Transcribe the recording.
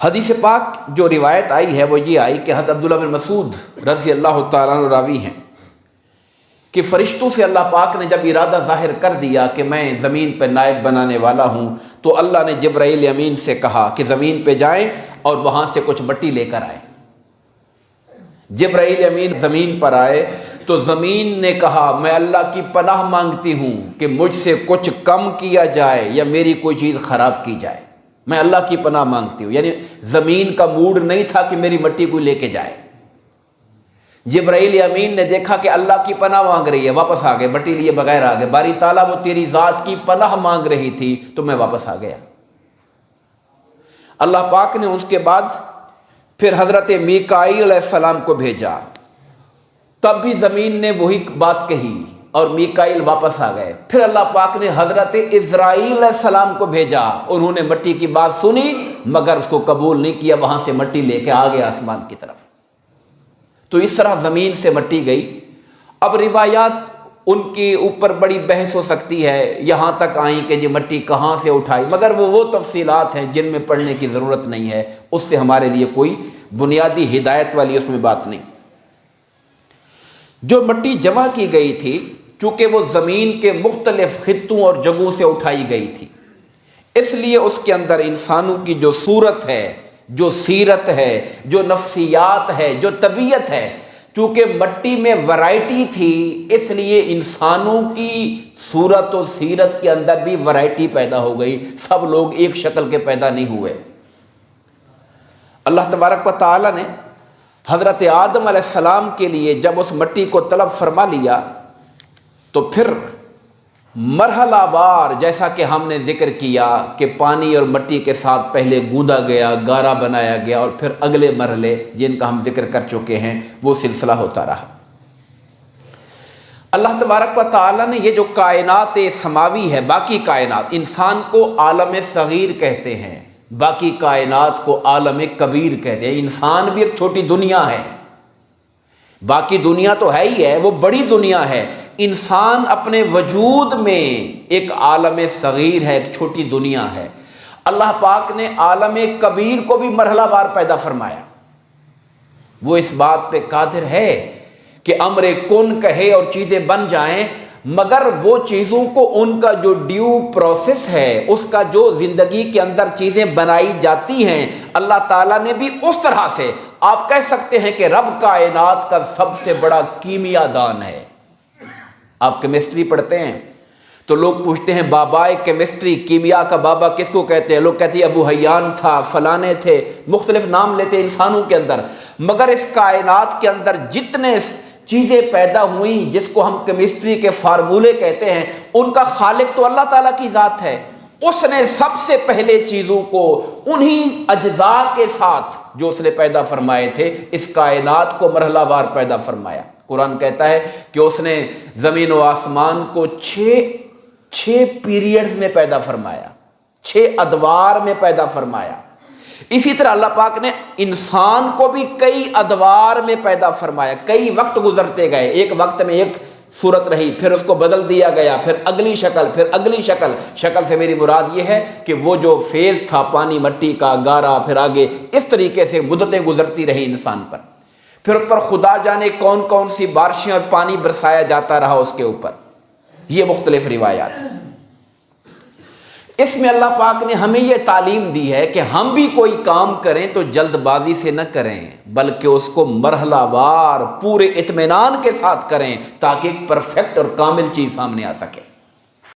حدیث پاک جو روایت آئی ہے وہ یہ آئی کہ حضرت عبداللہ بن مسعود رضی اللہ تعالیٰ عنہ راوی ہیں کہ فرشتوں سے اللہ پاک نے جب ارادہ ظاہر کر دیا کہ میں زمین پہ نائب بنانے والا ہوں، تو اللہ نے جبرائیل امین سے کہا کہ زمین پہ جائیں اور وہاں سے کچھ مٹی لے کر آئیں۔ جبرائیل امین زمین پر آئے تو زمین نے کہا میں اللہ کی پناہ مانگتی ہوں کہ مجھ سے کچھ کم کیا جائے یا میری کوئی چیز خراب کی جائے، میں اللہ کی پناہ مانگتی ہوں۔ یعنی زمین کا موڈ نہیں تھا کہ میری مٹی کوئی لے کے جائے۔ جبرائیل امین نے دیکھا کہ اللہ کی پناہ مانگ رہی ہے، واپس آ گئے، مٹی لیے بغیر آ گئے۔ باری تعالیٰ وہ تیری ذات کی پناہ مانگ رہی تھی تو میں واپس آ گیا۔ اللہ پاک نے اس کے بعد پھر حضرت میکائیل علیہ السلام کو بھیجا، تب بھی زمین نے وہی بات کہی اور میکائیل واپس آ گئے۔ پھر اللہ پاک نے حضرت اسرائیل علیہ السلام کو بھیجا، انہوں نے مٹی کی بات سنی مگر اس کو قبول نہیں کیا، وہاں سے مٹی لے کے آ گئے آسمان کی طرف۔ تو اس طرح زمین سے مٹی گئی۔ اب روایات ان کے اوپر بڑی بحث ہو سکتی ہے، یہاں تک آئیں کہ یہ مٹی کہاں سے اٹھائی، مگر وہ تفصیلات ہیں جن میں پڑھنے کی ضرورت نہیں ہے، اس سے ہمارے لیے کوئی بنیادی ہدایت والی اس میں بات نہیں۔ جو مٹی جمع کی گئی تھی چونکہ وہ زمین کے مختلف خطوں اور جگہوں سے اٹھائی گئی تھی، اس لیے اس کے اندر انسانوں کی جو صورت ہے، جو سیرت ہے، جو نفسیات ہے، جو طبیعت ہے، چونکہ مٹی میں ورائٹی تھی اس لیے انسانوں کی صورت و سیرت کے اندر بھی ورائٹی پیدا ہو گئی، سب لوگ ایک شکل کے پیدا نہیں ہوئے۔ اللہ تبارک و تعالی نے حضرت آدم علیہ السلام کے لیے جب اس مٹی کو طلب فرما لیا تو پھر مرحلہ وار جیسا کہ ہم نے ذکر کیا کہ پانی اور مٹی کے ساتھ پہلے گوندا گیا، گارا بنایا گیا، اور پھر اگلے مرحلے جن کا ہم ذکر کر چکے ہیں وہ سلسلہ ہوتا رہا۔ اللہ تبارک و تعالیٰ نے یہ جو کائنات سماوی ہے، باقی کائنات، انسان کو عالم صغیر کہتے ہیں، باقی کائنات کو عالم کبیر کہتے ہیں۔ انسان بھی ایک چھوٹی دنیا ہے، باقی دنیا تو ہے ہی ہے، وہ بڑی دنیا ہے۔ انسان اپنے وجود میں ایک عالم صغیر ہے، ایک چھوٹی دنیا ہے۔ اللہ پاک نے عالم کبیر کو بھی مرحلہ وار پیدا فرمایا۔ وہ اس بات پہ قادر ہے کہ امر کن کہے اور چیزیں بن جائیں، مگر وہ چیزوں کو ان کا جو ڈیو پروسیس ہے، اس کا جو زندگی کے اندر چیزیں بنائی جاتی ہیں، اللہ تعالیٰ نے بھی اس طرح سے، آپ کہہ سکتے ہیں کہ رب کائنات کا سب سے بڑا کیمیا دان ہے۔ آپ کیمسٹری پڑھتے ہیں تو لوگ پوچھتے ہیں بابائے کیمسٹری، کیمیا کا بابا کس کو کہتے ہیں؟ لوگ کہتے ہیں ابو حیان تھا، فلانے تھے، مختلف نام لیتے انسانوں کے اندر، مگر اس کائنات کے اندر جتنے چیزیں پیدا ہوئیں جس کو ہم کیمسٹری کے فارمولے کہتے ہیں، ان کا خالق تو اللہ تعالیٰ کی ذات ہے۔ اس نے سب سے پہلے چیزوں کو انہی اجزاء کے ساتھ جو اس نے پیدا فرمائے تھے، اس کائنات کو مرحلہ وار پیدا فرمایا۔ قرآن کہتا ہے کہ اس نے زمین و آسمان کو چھ پیریڈز میں پیدا فرمایا، 6 ادوار میں پیدا فرمایا۔ اسی طرح اللہ پاک نے انسان کو بھی کئی ادوار میں پیدا فرمایا، کئی وقت گزرتے گئے، ایک وقت میں ایک صورت رہی، پھر اس کو بدل دیا گیا، پھر اگلی شکل، پھر اگلی شکل۔ شکل سے میری مراد یہ ہے کہ وہ جو فیز تھا پانی مٹی کا، گارا، پھر آگے اس طریقے سے مدتیں گزرتی رہی انسان پر، پھر اوپر خدا جانے کون کون سی بارشیں اور پانی برسایا جاتا رہا اس کے اوپر۔ یہ مختلف روایات ہیں۔ اس میں اللہ پاک نے ہمیں یہ تعلیم دی ہے کہ ہم بھی کوئی کام کریں تو جلد بازی سے نہ کریں، بلکہ اس کو مرحلہ وار پورے اطمینان کے ساتھ کریں تاکہ ایک پرفیکٹ اور کامل چیز سامنے آ سکے۔